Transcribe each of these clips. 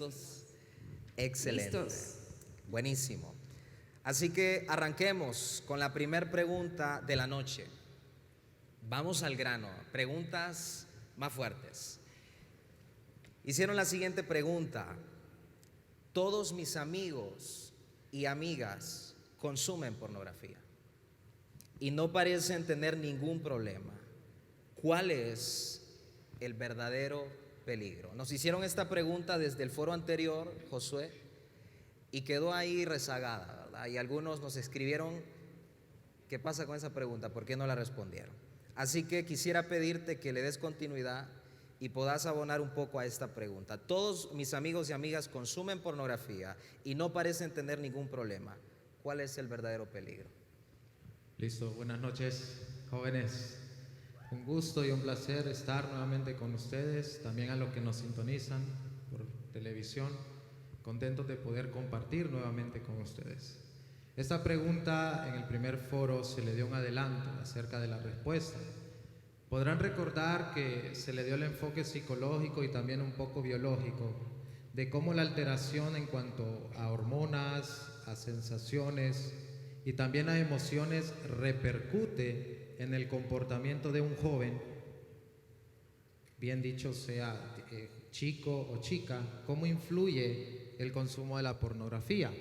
¿Listos? Excelente. Listos. Buenísimo. Así que arranquemos con la primera pregunta de la noche. Vamos al grano. Preguntas más fuertes. Hicieron la siguiente pregunta. Todos mis amigos y amigas consumen pornografía y no parecen tener ningún problema. ¿Cuál es el verdadero peligro? Nos hicieron esta pregunta desde el foro anterior, Josué, y quedó ahí rezagada, ¿verdad? Y algunos nos escribieron, ¿qué pasa con esa pregunta? ¿Por qué no la respondieron? Así que quisiera pedirte que le des continuidad y puedas abonar un poco a esta pregunta. Todos mis amigos y amigas consumen pornografía y no parecen tener ningún problema. ¿Cuál es el verdadero peligro? Listo, buenas noches, jóvenes. Un gusto y un placer estar nuevamente con ustedes, también a los que nos sintonizan por televisión. Contentos de poder compartir nuevamente con ustedes. Esta pregunta en el primer foro se le dio un adelanto acerca de la respuesta. Podrán recordar que se le dio el enfoque psicológico y también un poco biológico de cómo la alteración en cuanto a hormonas, a sensaciones y también a emociones repercute en el comportamiento de un joven, bien dicho sea chico o chica, cómo influye el consumo de la pornografía.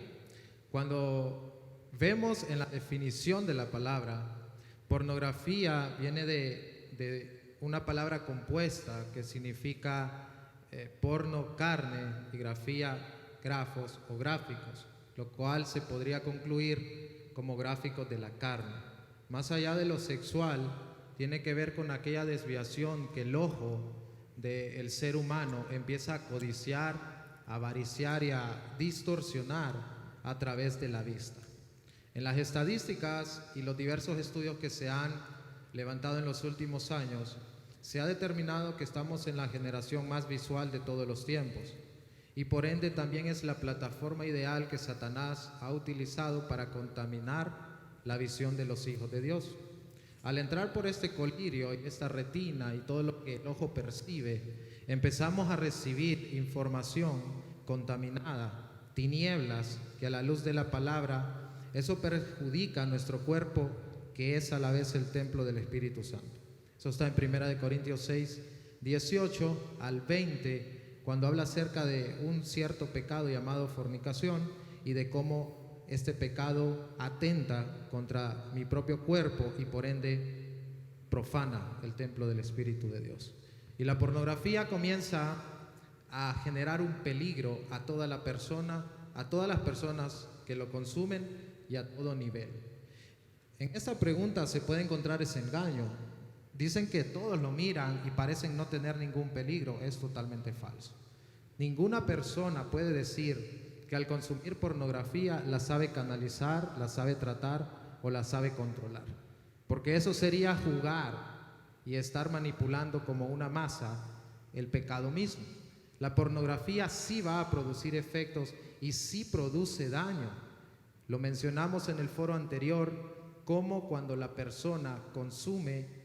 Cuando vemos en la definición de la palabra, pornografía viene de una palabra compuesta que significa porno, carne, y grafía, grafos o gráficos, lo cual se podría concluir como gráficos de la carne. Más allá de lo sexual, tiene que ver con aquella desviación que el ojo del ser humano empieza a codiciar, a avariciar y a distorsionar a través de la vista. En las estadísticas y los diversos estudios que se han levantado en los últimos años, se ha determinado que estamos en la generación más visual de todos los tiempos y por ende también es la plataforma ideal que Satanás ha utilizado para contaminar la visión de los hijos de Dios. Al entrar por este colirio y esta retina y todo lo que el ojo percibe, empezamos a recibir información contaminada, tinieblas, que a la luz de la palabra, eso perjudica a nuestro cuerpo, que es a la vez el templo del Espíritu Santo. Eso está en 1 Corintios 6, 18 al 20, cuando habla acerca de un cierto pecado llamado fornicación y de cómo este pecado atenta contra mi propio cuerpo y por ende profana el templo del Espíritu de Dios. Y la pornografía comienza a generar un peligro a toda la persona, a todas las personas que lo consumen y a todo nivel. En esta pregunta se puede encontrar ese engaño. Dicen que todos lo miran y parecen no tener ningún peligro. Es totalmente falso. Ninguna persona puede decir que al consumir pornografía la sabe canalizar, la sabe tratar o la sabe controlar. Porque eso sería jugar y estar manipulando como una masa el pecado mismo. La pornografía sí va a producir efectos y sí produce daño. Lo mencionamos en el foro anterior, cómo cuando la persona consume,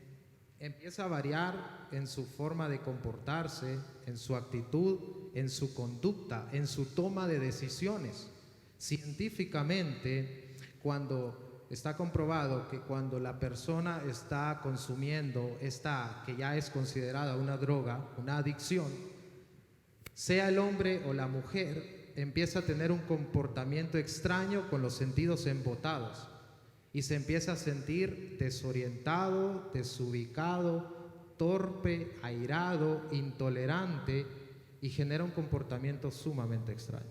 empieza a variar en su forma de comportarse, en su actitud, en su conducta, en su toma de decisiones. Científicamente, cuando está comprobado que cuando la persona está consumiendo esta, que ya es considerada una droga, una adicción, sea el hombre o la mujer, empieza a tener un comportamiento extraño con los sentidos embotados y se empieza a sentir desorientado, desubicado, torpe, airado, intolerante y genera un comportamiento sumamente extraño.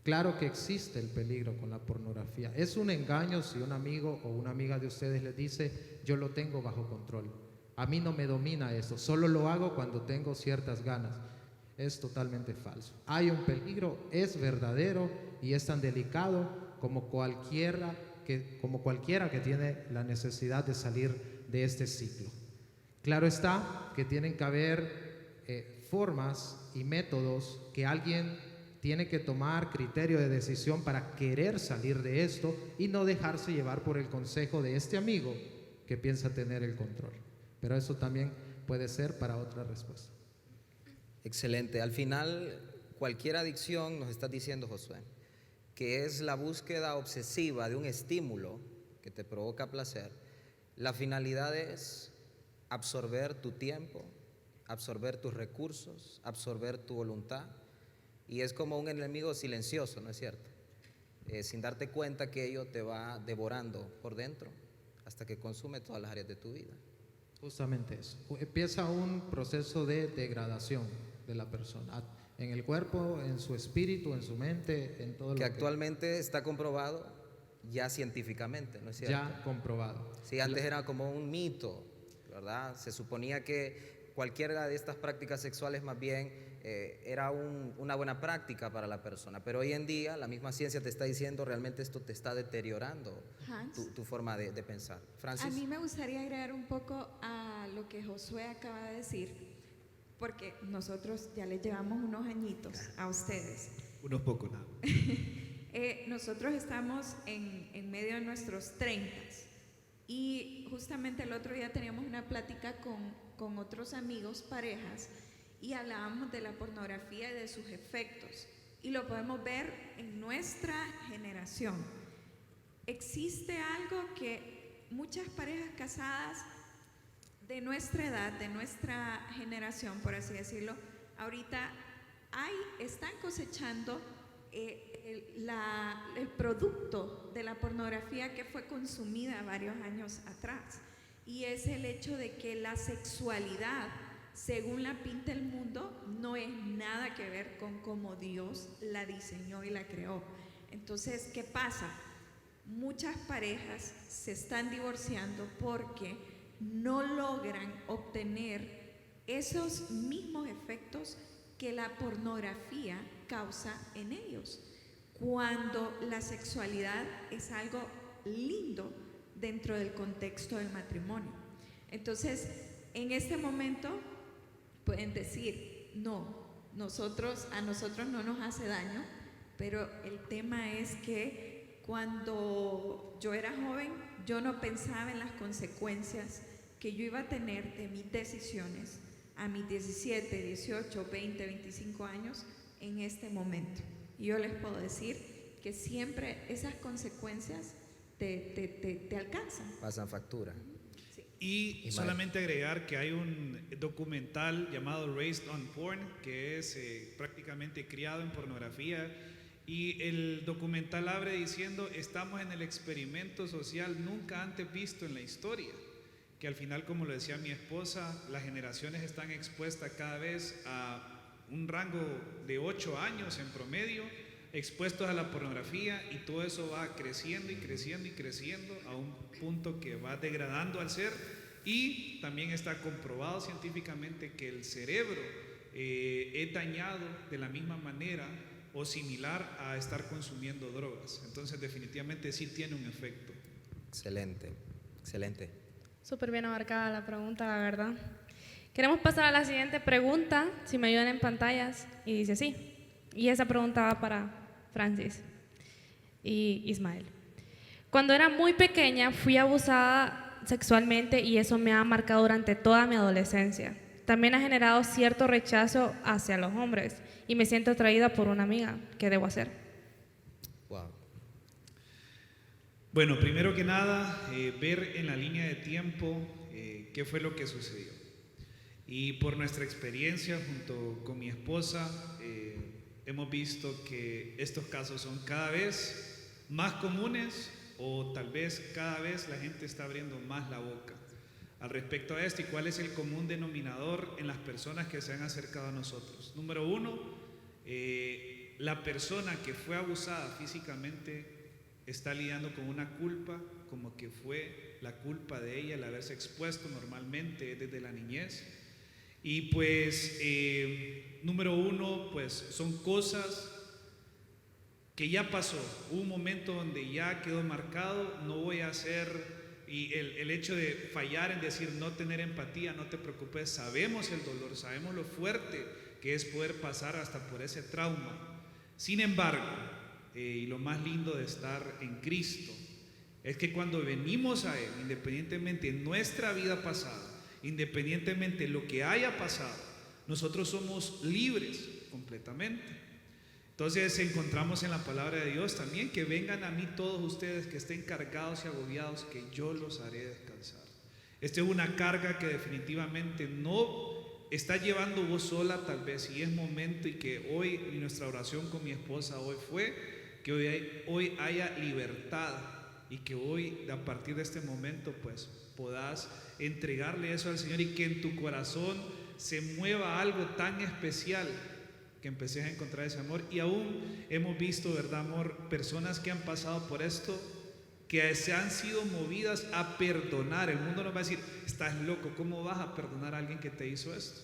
Claro que existe el peligro con la pornografía. Es un engaño si un amigo o una amiga de ustedes les dice: yo lo tengo bajo control, a mí no me domina eso, solo lo hago cuando tengo ciertas ganas. Es totalmente falso. Hay un peligro, es verdadero y es tan delicado como cualquiera que tiene la necesidad de salir de este ciclo. Claro está que tienen que haber formas y métodos que alguien tiene que tomar criterio de decisión para querer salir de esto y no dejarse llevar por el consejo de este amigo que piensa tener el control. Pero eso también puede ser para otra respuesta. Excelente. Al final, cualquier adicción, nos está diciendo Josué, que es la búsqueda obsesiva de un estímulo que te provoca placer, la finalidad es absorber tu tiempo, absorber tus recursos, absorber tu voluntad, y es como un enemigo silencioso, ¿no es cierto? Sin darte cuenta que ello te va devorando por dentro hasta que consume todas las áreas de tu vida. Justamente eso. Empieza un proceso de degradación de la persona, en el cuerpo, en su espíritu, en su mente, en todo lo que actualmente está comprobado ya científicamente, ¿no es cierto? Ya comprobado. Sí, antes era como un mito, ¿verdad? Se suponía que cualquiera de estas prácticas sexuales más bien era una buena práctica para la persona, pero hoy en día la misma ciencia te está diciendo realmente esto te está deteriorando tu forma de pensar. Francis. A mí me gustaría agregar un poco a lo que Josué acaba de decir, porque nosotros ya les llevamos unos añitos a ustedes. Unos pocos, nada. Nosotros estamos en medio de nuestros 30 y justamente el otro día teníamos una plática con otros amigos, parejas, y hablábamos de la pornografía y de sus efectos, y lo podemos ver en nuestra generación. Existe algo que muchas parejas casadas de nuestra edad, de nuestra generación, por así decirlo, ahorita están cosechando el producto de la pornografía que fue consumida varios años atrás, y es el hecho de que la sexualidad, según la pinta el mundo, no es nada que ver con cómo Dios la diseñó y la creó. Entonces, ¿qué pasa? Muchas parejas se están divorciando porque no logran obtener esos mismos efectos que la pornografía causa en ellos, cuando la sexualidad es algo lindo dentro del contexto del matrimonio. Entonces, en este momento pueden decir, no, a nosotros no nos hace daño, pero el tema es que cuando yo era joven, yo no pensaba en las consecuencias que yo iba a tener de mis decisiones a mis 17, 18, 20, 25 años en este momento. Y yo les puedo decir que siempre esas consecuencias te alcanzan. Pasan factura. Y solamente agregar que hay un documental llamado Raised on Porn, que es prácticamente criado en pornografía, y el documental abre diciendo: estamos en el experimento social nunca antes visto en la historia, que al final, como lo decía mi esposa, las generaciones están expuestas cada vez a un rango de 8 años en promedio, expuestos a la pornografía, y todo eso va creciendo y creciendo y creciendo a un punto que va degradando al ser. Y también está comprobado científicamente que el cerebro es dañado de la misma manera o similar a estar consumiendo drogas. Entonces definitivamente sí tiene un efecto. Excelente, excelente. Súper bien abarcada la pregunta, la verdad. Queremos pasar a la siguiente pregunta, si me ayudan en pantallas, y dice así. Y esa pregunta va para Francis y Ismael. Cuando era muy pequeña fui abusada sexualmente y eso me ha marcado durante toda mi adolescencia. También ha generado cierto rechazo hacia los hombres y me siento atraída por una amiga. ¿Qué debo hacer? Wow. Bueno, primero que nada, ver en la línea de tiempo qué fue lo que sucedió. Y por nuestra experiencia junto con mi esposa, hemos visto que estos casos son cada vez más comunes, o tal vez cada vez la gente está abriendo más la boca al respecto a esto. ¿Y cuál es el común denominador en las personas que se han acercado a nosotros? Número uno, la persona que fue abusada físicamente está lidiando con una culpa, como que fue la culpa de ella el haberse expuesto normalmente desde la niñez. Y pues, número uno, pues son cosas que ya pasó. Hubo un momento donde ya quedó marcado. No voy a hacer, y el hecho de fallar en decir no tener empatía, no te preocupes, sabemos el dolor, sabemos lo fuerte que es poder pasar hasta por ese trauma. Sin embargo, y lo más lindo de estar en Cristo es que cuando venimos a Él, independientemente de nuestra vida pasada, independientemente de lo que haya pasado, nosotros somos libres completamente. Entonces encontramos en la palabra de Dios también que vengan a mí todos ustedes que estén cargados y agobiados, que yo los haré descansar. Esta es una carga que definitivamente no está llevando vos sola tal vez, y es momento, y que hoy nuestra oración con mi esposa hoy fue que hoy haya libertad, y que hoy a partir de este momento pues podás entregarle eso al Señor, y que en tu corazón se mueva algo tan especial que empecés a encontrar ese amor. Y aún hemos visto, ¿verdad, amor?, personas que han pasado por esto, que se han sido movidas a perdonar. El mundo nos va a decir: estás loco, ¿cómo vas a perdonar a alguien que te hizo esto?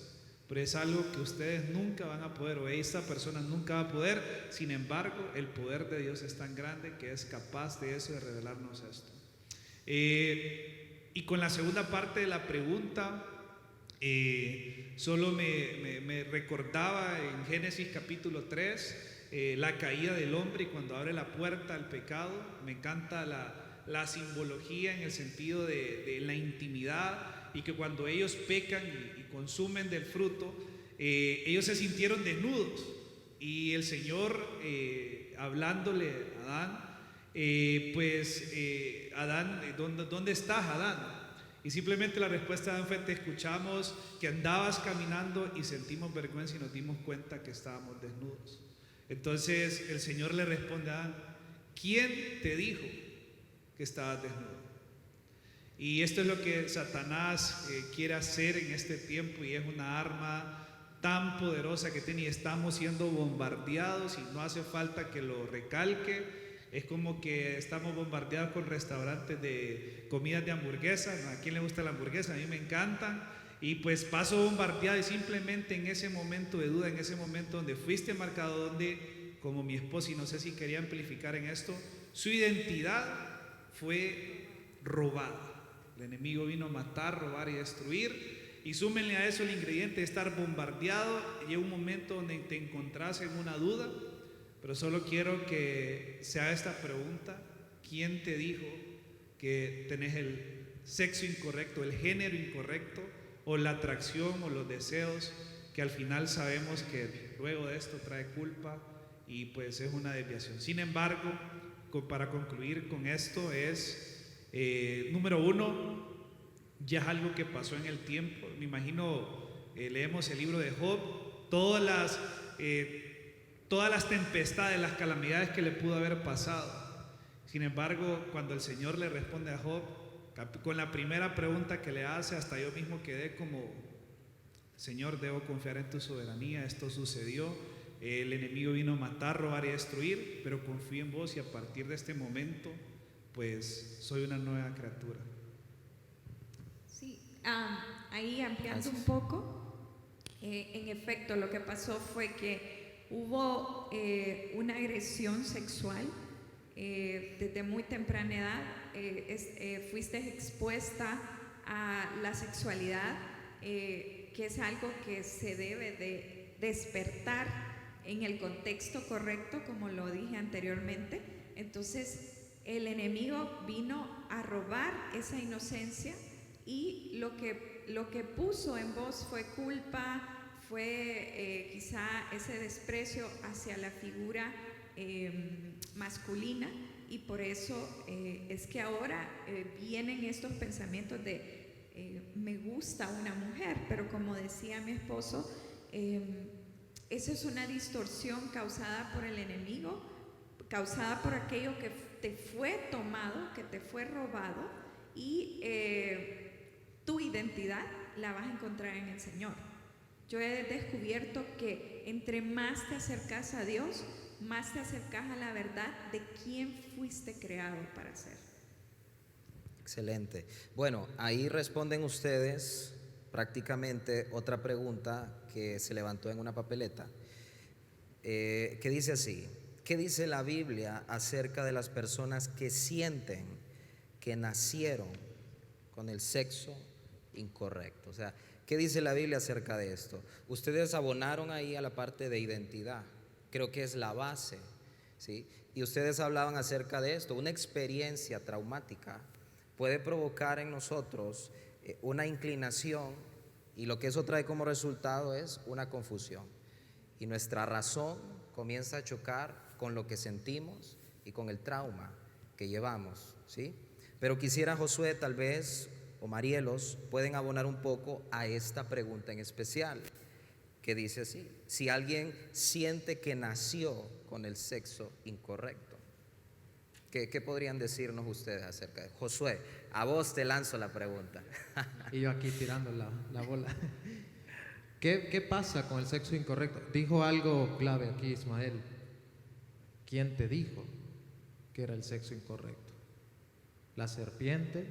Pero es algo que ustedes nunca van a poder, o esta persona nunca va a poder. Sin embargo, el poder de Dios es tan grande que es capaz de eso, de revelarnos esto. Y con la segunda parte de la pregunta, solo me recordaba en Génesis capítulo 3, la caída del hombre y cuando abre la puerta al pecado. Me encanta la simbología en el sentido de la intimidad, y que cuando ellos pecan y consumen del fruto, ellos se sintieron desnudos, y el Señor hablándole a Adán, Adán, ¿dónde estás, Adán? Y simplemente la respuesta de Adán fue: te escuchamos que andabas caminando y sentimos vergüenza y nos dimos cuenta que estábamos desnudos. Entonces el Señor le responde a Adán: ¿quién te dijo que estabas desnudo? Y esto es lo que Satanás quiere hacer en este tiempo, y es una arma tan poderosa que tiene, y estamos siendo bombardeados, y no hace falta que lo recalque. Es como que estamos bombardeados con restaurantes de comidas de hamburguesas. ¿A quién le gusta la hamburguesa? A mí me encantan. Y pues paso bombardeado, y simplemente en ese momento de duda, en ese momento donde fuiste marcado, donde, como mi esposa, y no sé si quería amplificar en esto, su identidad fue robada. El enemigo vino a matar, robar y destruir. Y súmenle a eso el ingrediente de estar bombardeado. Llega un momento donde te encontrás en una duda. Pero solo quiero que se haga esta pregunta: ¿quién te dijo que tenés el sexo incorrecto, el género incorrecto, o la atracción o los deseos, que al final sabemos que luego de esto trae culpa y pues es una desviación? Sin embargo, para concluir con esto es, número uno, ya es algo que pasó en el tiempo. Me imagino, leemos el libro de Job, todas las tempestades, las calamidades que le pudo haber pasado. Sin embargo, cuando el Señor le responde a Job, con la primera pregunta que le hace, hasta yo mismo quedé como: Señor, debo confiar en tu soberanía, esto sucedió, el enemigo vino a matar, robar y destruir, pero confío en vos, y a partir de este momento pues soy una nueva criatura. Sí, ahí ampliando un poco, en efecto lo que pasó fue que hubo una agresión sexual desde muy temprana edad. Fuiste expuesta a la sexualidad, que es algo que se debe de despertar en el contexto correcto, como lo dije anteriormente. Entonces el enemigo vino a robar esa inocencia, y lo que puso en vos fue culpa, fue quizá ese desprecio hacia la figura masculina, y por eso es que ahora vienen estos pensamientos de me gusta una mujer, pero como decía mi esposo, eso es una distorsión causada por el enemigo, causada por aquello que te fue tomado, que te fue robado, y tu identidad la vas a encontrar en el Señor. Yo he descubierto que entre más te acercas a Dios, más te acercas a la verdad de quién fuiste creado para ser. Excelente. Bueno, ahí responden ustedes prácticamente otra pregunta que se levantó en una papeleta, que dice así: ¿qué dice la Biblia acerca de las personas que sienten que nacieron con el sexo incorrecto? O sea, ¿qué dice la Biblia acerca de esto? Ustedes abonaron ahí a la parte de identidad, creo que es la base, ¿sí? Y ustedes hablaban acerca de esto. Una experiencia traumática puede provocar en nosotros una inclinación, y lo que eso trae como resultado es una confusión. Y nuestra razón comienza a chocar con lo que sentimos y con el trauma que llevamos, ¿sí? Pero quisiera Josué tal vez, o Marielos, pueden abonar un poco a esta pregunta en especial, que dice así: si alguien siente que nació con el sexo incorrecto, ¿qué podrían decirnos ustedes acerca de eso? Josué, a vos te lanzo la pregunta. Y yo aquí tirando la bola. ¿Qué pasa con el sexo incorrecto? Dijo algo clave aquí Ismael. ¿Quién te dijo que era el sexo incorrecto? ¿La serpiente?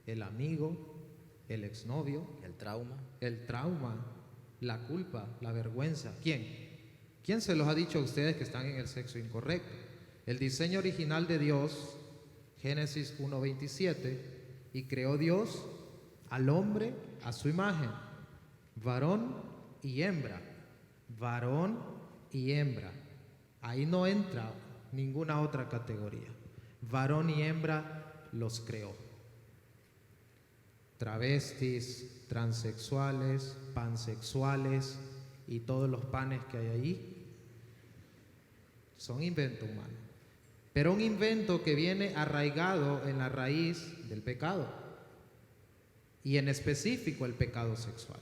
¿El amigo? ¿El exnovio? El trauma. ¿El trauma? ¿La culpa? ¿La vergüenza? ¿Quién? ¿Quién se los ha dicho a ustedes que están en el sexo incorrecto? El diseño original de Dios, Génesis 1:27, y creó Dios al hombre a su imagen, varón y hembra, varón y hembra. Ahí no entra ninguna otra categoría. Varón y hembra los creó. Travestis, transexuales, pansexuales y todos los panes que hay ahí son invento humano. Pero un invento que viene arraigado en la raíz del pecado, y en específico el pecado sexual.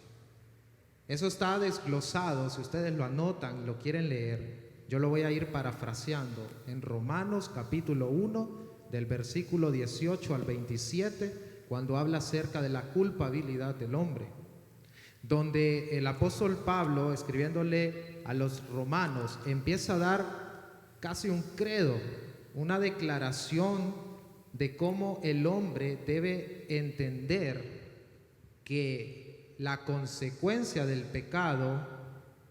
Eso está desglosado, si ustedes lo anotan y lo quieren leer, yo lo voy a ir parafraseando en Romanos capítulo 1, del versículo 18 al 27, cuando habla acerca de la culpabilidad del hombre, donde el apóstol Pablo, escribiéndole a los romanos, empieza a dar casi un credo, una declaración de cómo el hombre debe entender que la consecuencia del pecado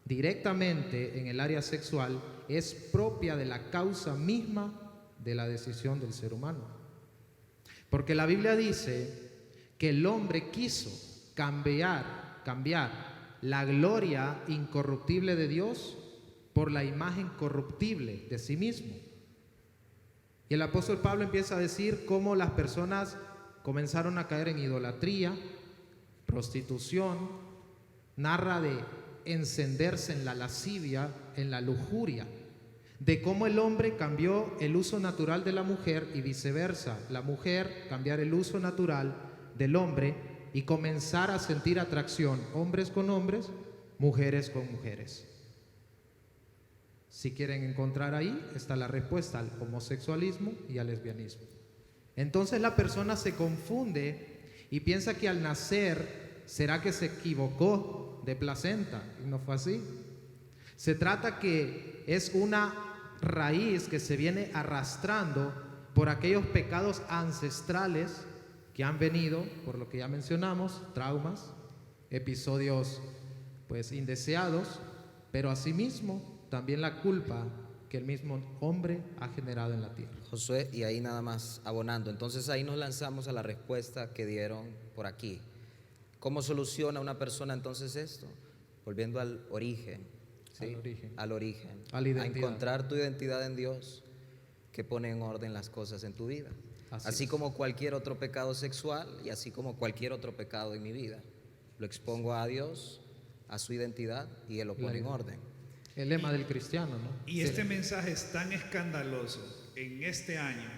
directamente en el área sexual es propia de la causa misma de la decisión del ser humano. Porque la Biblia dice que el hombre quiso cambiar la gloria incorruptible de Dios por la imagen corruptible de sí mismo. Y el apóstol Pablo empieza a decir cómo las personas comenzaron a caer en idolatría, prostitución, narra de encenderse en la lascivia, en la lujuria, de cómo el hombre cambió el uso natural de la mujer y viceversa, la mujer cambiar el uso natural del hombre y comenzar a sentir atracción, hombres con hombres, mujeres con mujeres. Si quieren encontrar ahí, está la respuesta al homosexualismo y al lesbianismo. Entonces la persona se confunde y piensa que al nacer, ¿será que se equivocó de placenta? Y no fue así. Se trata que es una raíz que se viene arrastrando por aquellos pecados ancestrales que han venido, por lo que ya mencionamos, traumas, episodios pues indeseados, pero asimismo también la culpa que el mismo hombre ha generado en la tierra. Josué, y ahí nada más abonando, entonces ahí nos lanzamos a la respuesta que dieron por aquí. ¿Cómo soluciona una persona entonces esto? Volviendo al origen, ¿sí? Al origen, a la identidad, a encontrar tu identidad en Dios, que pone en orden las cosas en tu vida. Así como cualquier otro pecado sexual y así como cualquier otro pecado en mi vida, lo expongo a Dios, a su identidad, y Él lo pone en orden. El lema del cristiano, ¿no? Y este mensaje es tan escandaloso en este año,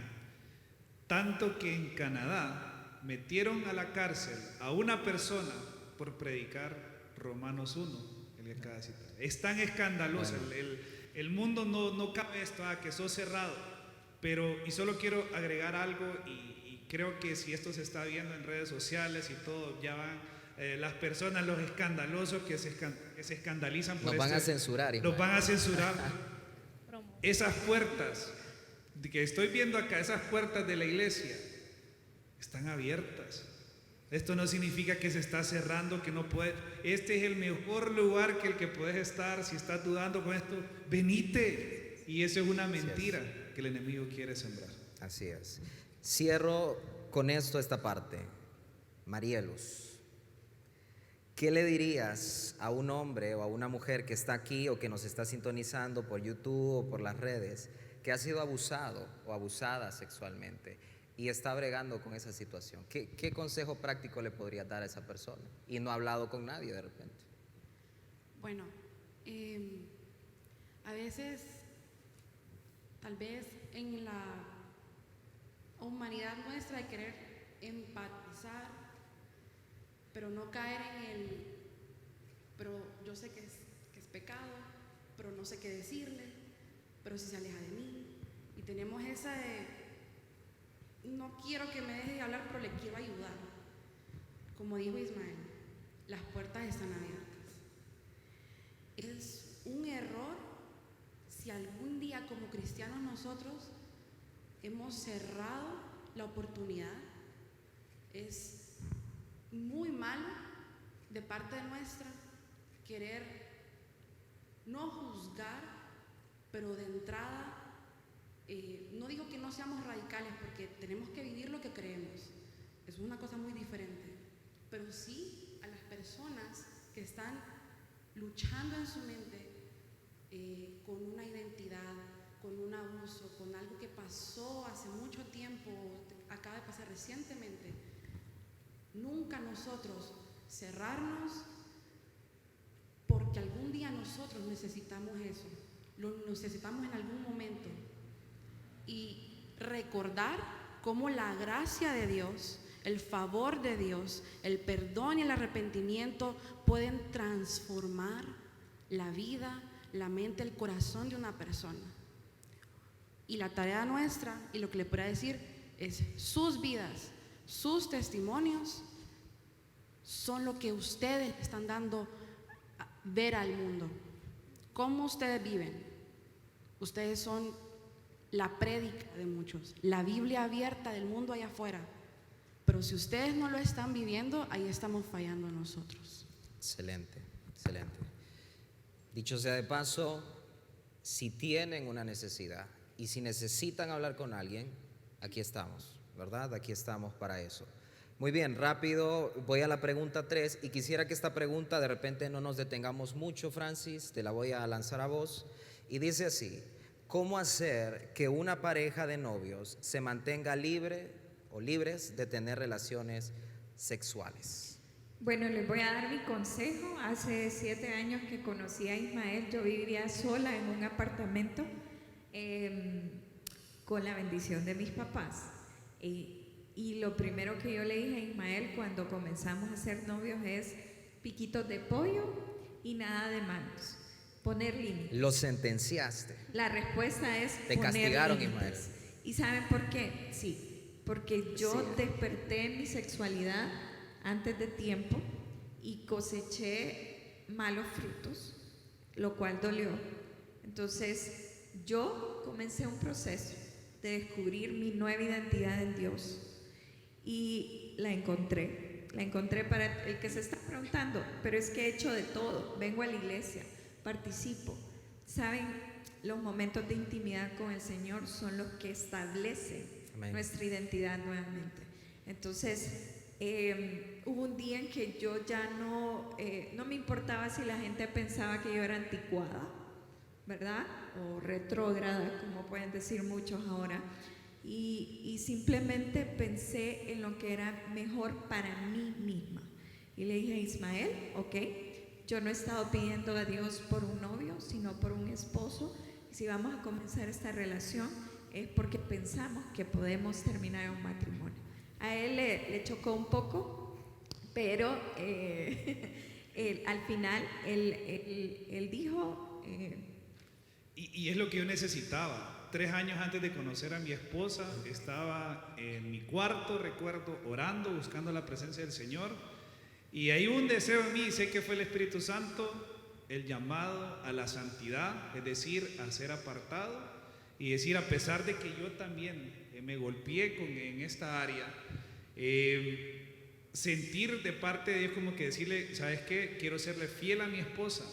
tanto que en Canadá metieron a la cárcel a una persona por predicar Romanos 1, el que acaba de citar. Es tan escandaloso, bueno. El mundo no cabe esto, que sos cerrado. Pero, y solo quiero agregar algo, y creo que si esto se está viendo en redes sociales y todo, ya van las personas, los escandalosos que se escandalizan por esto. Nos van a censurar. Nos van a censurar. Esas puertas que estoy viendo acá, esas puertas de la iglesia, están abiertas. Esto no significa que se está cerrando, que no puedes. Este es el mejor lugar que el que puedes estar. Si estás dudando con esto, venite. Y eso es una mentira que el enemigo quiere sembrar. Así es. Cierro con esto esta parte. Marielos, ¿qué le dirías a un hombre o a una mujer que está aquí o que nos está sintonizando por YouTube o por las redes, que ha sido abusado o abusada sexualmente y está bregando con esa situación? ¿Qué consejo práctico le podría dar a esa persona? Y no ha hablado con nadie de repente. Bueno, A veces, tal vez en la humanidad nuestra de querer empatizar, pero no caer en el, pero yo sé que es pecado, pero no sé qué decirle, pero si se aleja de mí. Y tenemos esa de, no quiero que me deje de hablar, pero le quiero ayudar. Como dijo Ismael, las puertas están abiertas. Es un error si algún día como cristianos nosotros hemos cerrado la oportunidad. Es muy malo de parte nuestra querer no juzgar, pero de entrada, no digo que no seamos radicales, porque tenemos que vivir lo que creemos, es una cosa muy diferente, pero sí a las personas que están luchando en su mente con una identidad, con un abuso, con algo que pasó hace mucho tiempo, acaba de pasar recientemente. Nunca nosotros cerrarnos, porque algún día nosotros necesitamos eso, lo necesitamos en algún momento, y recordar cómo la gracia de Dios, el favor de Dios, el perdón y el arrepentimiento pueden transformar la vida, la mente, el corazón de una persona. Y la tarea nuestra, y lo que le puedo decir, es sus vidas, sus testimonios son lo que ustedes están dando a ver al mundo. ¿Cómo ustedes viven? Ustedes son la prédica de muchos, la Biblia abierta del mundo allá afuera. Pero si ustedes no lo están viviendo, ahí estamos fallando nosotros. Excelente, excelente. Dicho sea de paso, si tienen una necesidad y si necesitan hablar con alguien, aquí estamos, ¿verdad? Aquí estamos para eso. Muy bien, rápido, voy a la pregunta 3 y quisiera que esta pregunta de repente no nos detengamos mucho, Francis, te la voy a lanzar a vos. Y dice así: ¿cómo hacer que una pareja de novios se mantenga libre o libres de tener relaciones sexuales? Bueno, les voy a dar mi consejo. Hace 7 años que conocí a Ismael, yo vivía sola en un apartamento con la bendición de mis papás. Y lo primero que yo le dije a Ismael cuando comenzamos a ser novios es piquitos de pollo y nada de manos. Poner límites. Lo sentenciaste. La respuesta es Te poner castigaron, límites. Ismael. ¿Y saben por qué? Sí, porque yo Sí. desperté mi sexualidad antes de tiempo y coseché malos frutos, lo cual dolió. Entonces yo comencé un proceso de descubrir mi nueva identidad en Dios y la encontré para el que se está preguntando, pero es que he hecho de todo, vengo a la iglesia, participo. Saben, los momentos de intimidad con el Señor son los que establecen Amén. nuestra identidad nuevamente. Entonces hubo un día en que yo ya no me importaba si la gente pensaba que yo era anticuada, ¿verdad? O retrógrada, como pueden decir muchos ahora. Y simplemente pensé en lo que era mejor para mí misma. Y le dije a Ismael, ok, yo no he estado pidiendo a Dios por un novio, sino por un esposo. Y si vamos a comenzar esta relación es porque pensamos que podemos terminar un matrimonio. A él le chocó un poco, pero al final él dijo... Y es lo que yo necesitaba. 3 años antes de conocer a mi esposa, estaba en mi cuarto, recuerdo, orando, buscando la presencia del Señor. Y hay un deseo en mí, sé que fue el Espíritu Santo, el llamado a la santidad, es decir, a ser apartado. Y decir, a pesar de que yo también me golpeé en esta área, sentir de parte de Dios como que decirle, ¿sabes qué? Quiero serle fiel a mi esposa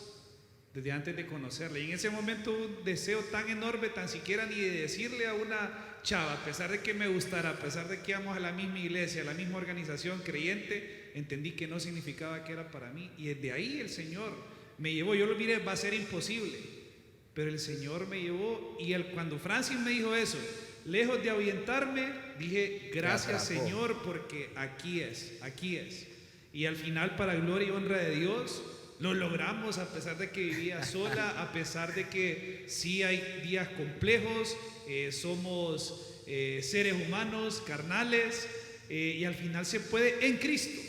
desde antes de conocerla. Y en ese momento un deseo tan enorme, tan siquiera ni de decirle a una chava, a pesar de que me gustara, a pesar de que íbamos a la misma iglesia, a la misma organización creyente, entendí que no significaba que era para mí. Y desde ahí el Señor me llevó. Yo lo miré, va a ser imposible, pero el Señor me llevó. Y cuando Francis me dijo eso, lejos de ahuyentarme, dije, gracias Señor, porque aquí es. Y al final, para gloria y honra de Dios, Lo logramos a pesar de que vivía sola, a pesar de que sí hay días complejos, somos seres humanos, carnales, y al final se puede en Cristo.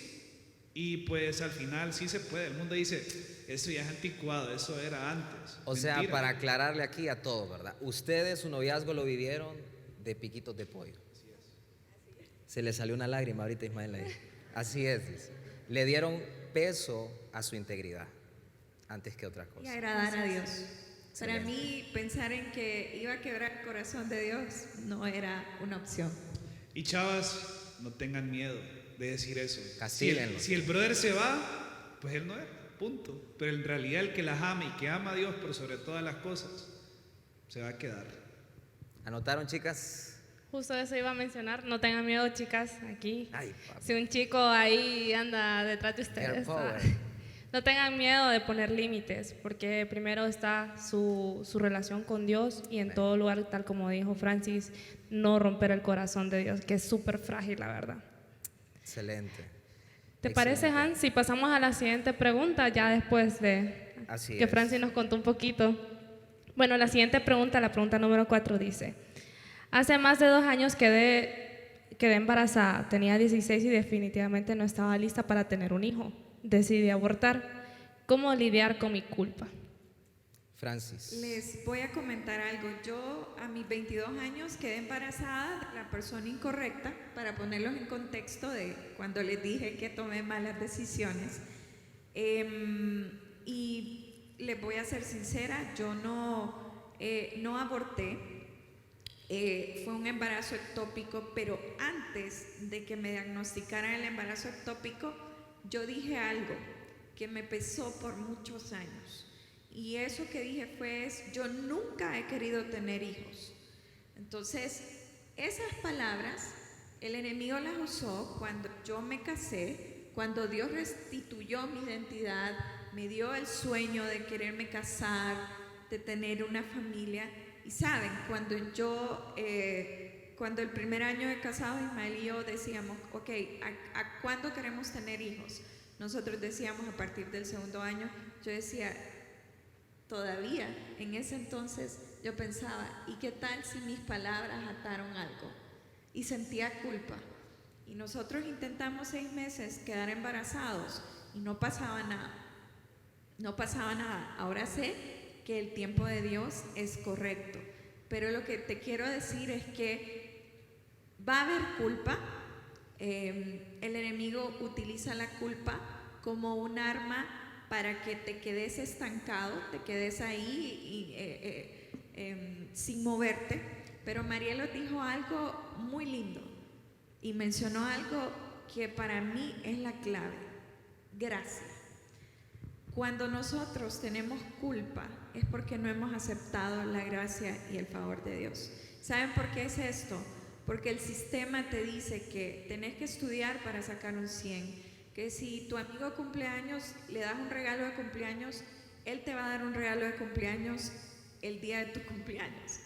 Y pues al final sí se puede. El mundo dice, eso ya es anticuado, eso era antes. O sea, Mentira. para aclararle aquí a todos, ¿verdad? Ustedes su noviazgo lo vivieron de piquitos de pollo. Se le salió una lágrima ahorita, Ismael ahí. Así es, dice. Le dieron peso a su integridad antes que otra Y cosa. agradar a Dios. Para Excelente. mí, pensar en que iba a quebrar el corazón de Dios no era una opción. Y chavas, no tengan miedo de decir eso. Castíguenlo. Si el brother se va, pues él no era, punto. Pero en realidad el que las ama y que ama a Dios por sobre todas las cosas, se va a quedar. ¿Anotaron, chicas? Justo eso iba a mencionar. No tengan miedo, chicas, aquí. Ay, papá. Si un chico ahí anda detrás de Girl ustedes, power. no tengan miedo de poner límites, porque primero está su relación con Dios y en Amén. todo lugar, tal como dijo Francis, no romper el corazón de Dios, que es súper frágil, la verdad. Excelente. ¿Te parece, Excelente. Hans? Si pasamos a la siguiente pregunta, ya después de Así que es. Francis nos contó un poquito. Bueno, la siguiente pregunta, la pregunta número 4 dice: hace más de 2 años quedé embarazada, tenía 16 y definitivamente no estaba lista para tener un hijo. Decidí abortar. ¿Cómo lidiar con mi culpa? Francis. Les voy a comentar algo. Yo a mis 22 años quedé embarazada de la persona incorrecta, para ponerlos en contexto de cuando les dije que tomé malas decisiones. Y les voy a ser sincera, yo no aborté. Fue un embarazo ectópico, pero antes de que me diagnosticaran el embarazo ectópico, yo dije algo que me pesó por muchos años. Y eso que dije fue, yo nunca he querido tener hijos. Entonces, esas palabras, el enemigo las usó cuando yo me casé, cuando Dios restituyó mi identidad, me dio el sueño de quererme casar, de tener una familia. Y saben, cuando el primer año de casado, Ismael y yo decíamos, ok, ¿a cuándo queremos tener hijos? Nosotros decíamos a partir del segundo año. Yo decía, todavía en ese entonces yo pensaba, ¿y qué tal si mis palabras ataron algo? Y sentía culpa. Y nosotros intentamos 6 meses quedar embarazados y no pasaba nada. No pasaba nada. Ahora sé que el tiempo de Dios es correcto. Pero lo que te quiero decir es que va a haber culpa. El enemigo utiliza la culpa como un arma para que te quedes estancado, te quedes ahí sin moverte. Pero Marielo dijo algo muy lindo y mencionó algo que para mí es la clave: gracia. Cuando nosotros tenemos culpa es porque no hemos aceptado la gracia y el favor de Dios. ¿Saben por qué es esto? Porque el sistema te dice que tenés que estudiar para sacar un 100, que si tu amigo cumpleaños le das un regalo de cumpleaños, él te va a dar un regalo de cumpleaños el día de tu cumpleaños.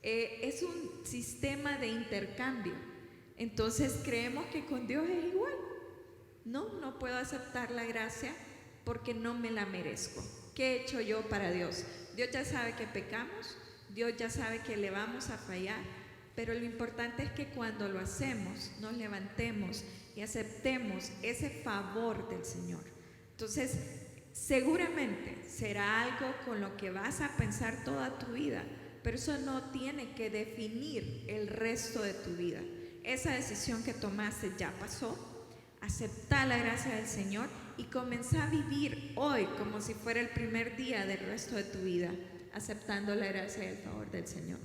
Es un sistema de intercambio. Entonces creemos que con Dios es igual. No puedo aceptar la gracia porque no me la merezco. ¿Qué he hecho yo para Dios? Dios ya sabe que pecamos, Dios ya sabe que le vamos a fallar, pero lo importante es que cuando lo hacemos, nos levantemos y aceptemos ese favor del Señor. Entonces, seguramente será algo con lo que vas a pensar toda tu vida, pero eso no tiene que definir el resto de tu vida. Esa decisión que tomaste ya pasó. Acepta la gracia del Señor y comenzá a vivir hoy como si fuera el primer día del resto de tu vida, aceptando la gracia y el favor del Señor.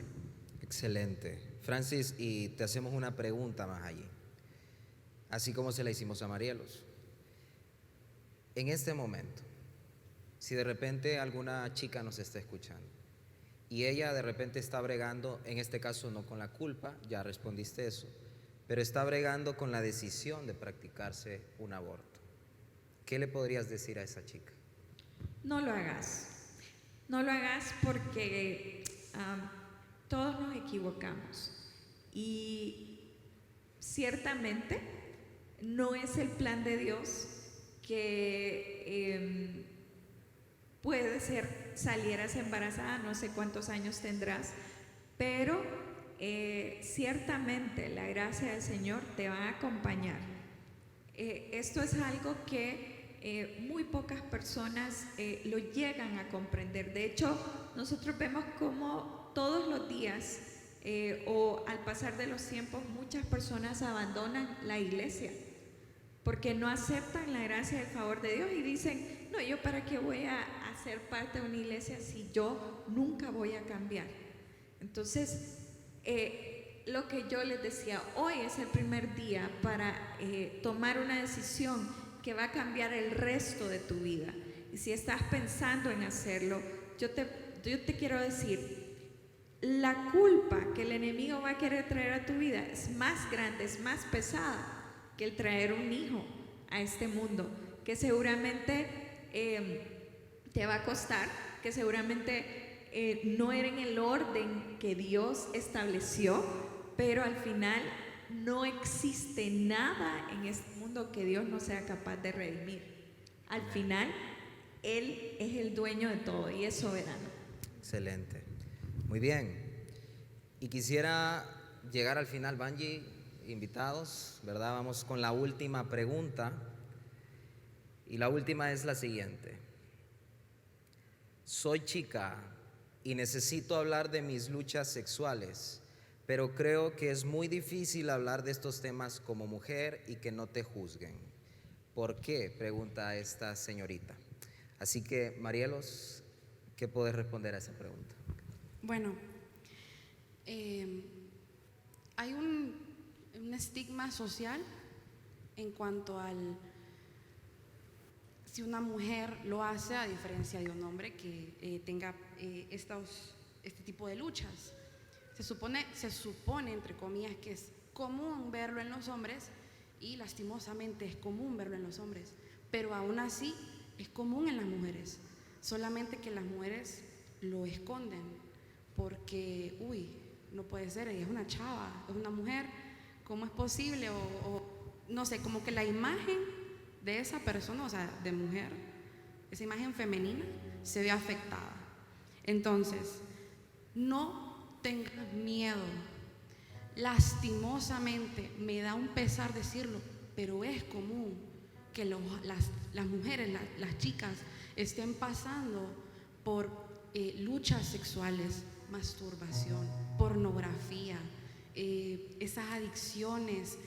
Excelente. Francis, y te hacemos una pregunta más allí, así como se la hicimos a Marielos. En este momento, si de repente alguna chica nos está escuchando y ella de repente está bregando, en este caso no con la culpa, ya respondiste eso, pero está bregando con la decisión de practicarse un aborto, ¿qué le podrías decir a esa chica? No lo hagas. No lo hagas porque todos nos equivocamos. Y ciertamente no es el plan de Dios que puede ser salieras embarazada, no sé cuántos años tendrás, pero ciertamente la gracia del Señor te va a acompañar. Esto es algo que muy pocas personas lo llegan a comprender. De hecho, nosotros vemos como todos los días o al pasar de los tiempos muchas personas abandonan la iglesia porque no aceptan la gracia y el favor de Dios y dicen, no, yo para qué voy a ser parte de una iglesia si yo nunca voy a cambiar. Entonces, lo que yo les decía, hoy es el primer día para tomar una decisión que va a cambiar el resto de tu vida. Y si estás pensando en hacerlo, yo te quiero decir, la culpa que el enemigo va a querer traer a tu vida es más grande, es más pesada que el traer un hijo a este mundo, que seguramente te va a costar, que seguramente no era en el orden que Dios estableció, pero al final no existe nada en este mundo que Dios no sea capaz de redimir. Al final, Él es el dueño de todo y es soberano. Excelente. Muy bien. Y quisiera llegar al final, Banji, invitados, ¿verdad? Vamos con la última pregunta. Y la última es la siguiente. Soy chica y necesito hablar de mis luchas sexuales, pero creo que es muy difícil hablar de estos temas como mujer y que no te juzguen. ¿Por qué?, pregunta esta señorita. Así que, Marielos, ¿qué puedes responder a esa pregunta? Bueno, hay un estigma social en cuanto al si una mujer lo hace a diferencia de un hombre que tenga este tipo de luchas. Se supone, entre comillas, que es común verlo en los hombres y lastimosamente es común verlo en los hombres, pero aún así es común en las mujeres, solamente que las mujeres lo esconden porque, no puede ser, ella es una chava, es una mujer, ¿cómo es posible? O no sé, como que la imagen de esa persona, o sea, de mujer, esa imagen femenina se ve afectada. Entonces, no tengas miedo. Lastimosamente, me da un pesar decirlo, pero es común que las mujeres, las chicas, estén pasando por luchas sexuales, masturbación, pornografía, esas adicciones,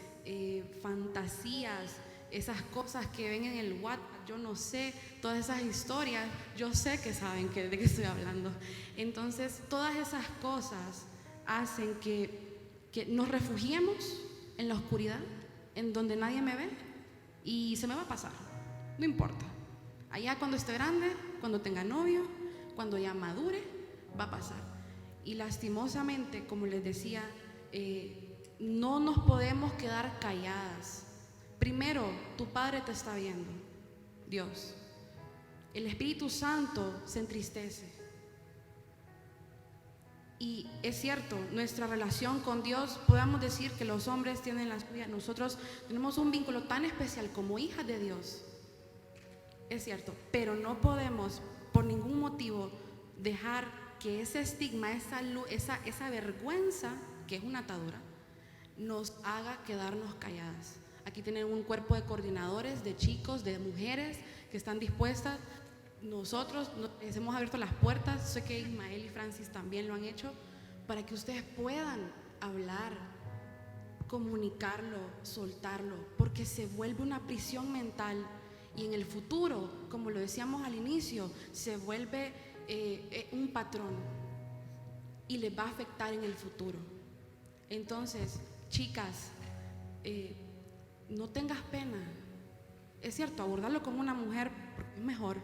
fantasías, esas cosas que ven en el WhatsApp, yo no sé, todas esas historias, yo sé que saben de qué estoy hablando. Entonces, todas esas cosas hacen que nos refugiemos en la oscuridad, en donde nadie me ve, y se me va a pasar, no importa. Allá cuando esté grande, cuando tenga novio, cuando ya madure, va a pasar. Y lastimosamente, como les decía, no nos podemos quedar calladas. Primero, tu Padre te está viendo, Dios. El Espíritu Santo se entristece. Y es cierto, nuestra relación con Dios, podemos decir que los hombres tienen la suya, nosotros tenemos un vínculo tan especial como hijas de Dios. Es cierto, pero no podemos por ningún motivo dejar que ese estigma, esa vergüenza, que es una atadura, nos haga quedarnos calladas. Aquí tienen un cuerpo de coordinadores, de chicos, de mujeres que están dispuestas. Nosotros les hemos abierto las puertas, sé que Ismael y Francis también lo han hecho, para que ustedes puedan hablar, comunicarlo, soltarlo, porque se vuelve una prisión mental y en el futuro, como lo decíamos al inicio, se vuelve un patrón y les va a afectar en el futuro. Entonces, chicas, no tengas pena. Es cierto, abordarlo como una mujer es mejor,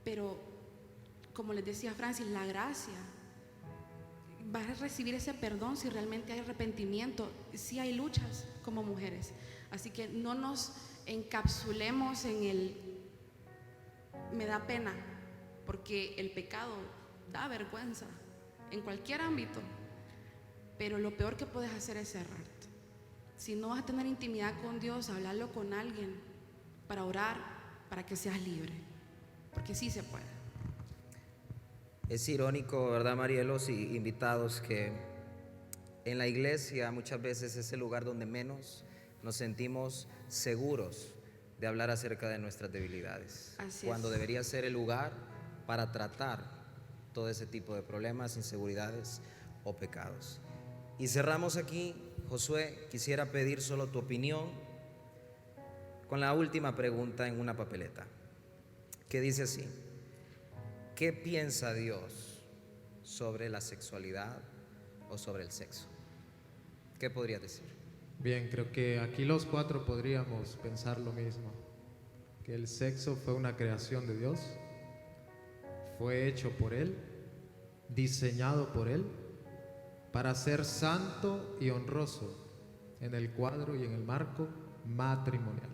pero como les decía Francis, la gracia, vas a recibir ese perdón si realmente hay arrepentimiento, si hay luchas como mujeres. Así que no nos encapsulemos en el me da pena, porque el pecado da vergüenza en cualquier ámbito, pero lo peor que puedes hacer es cerrarte. Si no vas a tener intimidad con Dios, hablarlo con alguien para orar, para que seas libre, porque sí se puede. Es irónico, ¿verdad, Marielos y invitados, que en la iglesia muchas veces es el lugar donde menos nos sentimos seguros de hablar acerca de nuestras debilidades, Así cuando es. debería ser el lugar para tratar todo ese tipo de problemas, inseguridades o pecados? Y cerramos aquí. Josué, quisiera pedir solo tu opinión con la última pregunta en una papeleta, que dice así: ¿qué piensa Dios sobre la sexualidad o sobre el sexo? ¿Qué podrías decir? Bien, creo que aquí los cuatro podríamos pensar lo mismo, que el sexo fue una creación de Dios, fue hecho por Él, diseñado por Él, para ser santo y honroso en el cuadro y en el marco matrimonial.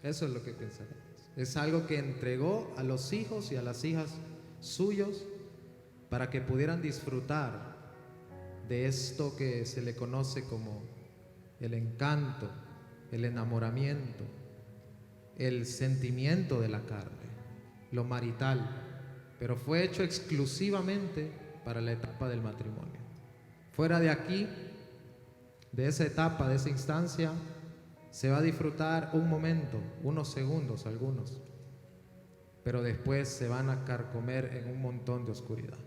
Eso es lo que pensamos. Es algo que entregó a los hijos y a las hijas suyos para que pudieran disfrutar de esto que se le conoce como el encanto, el enamoramiento, el sentimiento de la carne, lo marital, pero fue hecho exclusivamente para la etapa del matrimonio. Fuera de aquí, de esa etapa, de esa instancia, se va a disfrutar un momento, unos segundos algunos, pero después se van a carcomer en un montón de oscuridad.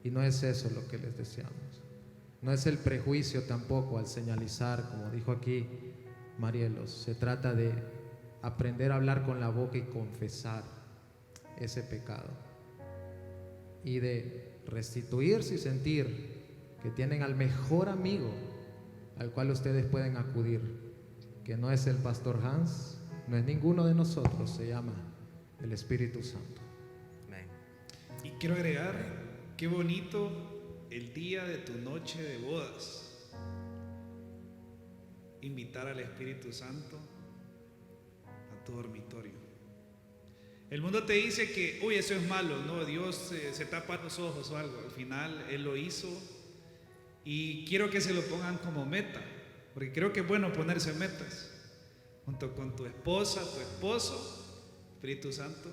Y no es eso lo que les deseamos. No es el prejuicio tampoco al señalizar, como dijo aquí Marielos. Se trata de aprender a hablar con la boca y confesar ese pecado. Y de restituirse y sentir que tienen al mejor amigo al cual ustedes pueden acudir, que no es el pastor Hans, no es ninguno de nosotros, se llama el Espíritu Santo. Amén. Y quiero agregar, qué bonito el día de tu noche de bodas. Invitar al Espíritu Santo a tu dormitorio. El mundo te dice que, uy, eso es malo, no, Dios se tapa los ojos o algo. Al final Él lo hizo y quiero que se lo pongan como meta, porque creo que es bueno ponerse metas. Junto con tu esposa, tu esposo, Espíritu Santo,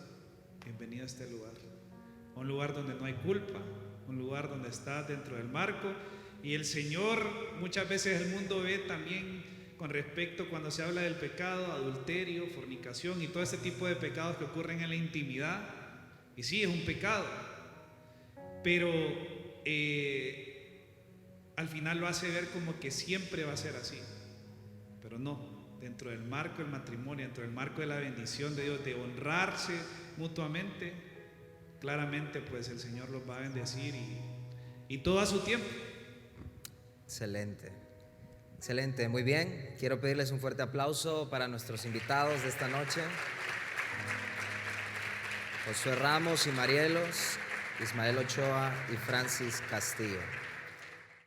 bienvenido a este lugar. Un lugar donde no hay culpa, un lugar donde estás dentro del marco. Y el Señor, muchas veces el mundo ve también con respecto cuando se habla del pecado, adulterio, fornicación y todo ese tipo de pecados que ocurren en la intimidad. Y sí, es un pecado, pero al final lo hace ver como que siempre va a ser así. Pero no, dentro del marco del matrimonio, dentro del marco de la bendición de Dios, de honrarse mutuamente, claramente pues el Señor los va a bendecir y todo a su tiempo. Excelente, excelente, muy bien. Quiero pedirles un fuerte aplauso para nuestros invitados de esta noche: Josué Ramos y Marielos, Ismael Ochoa y Francis Castillo.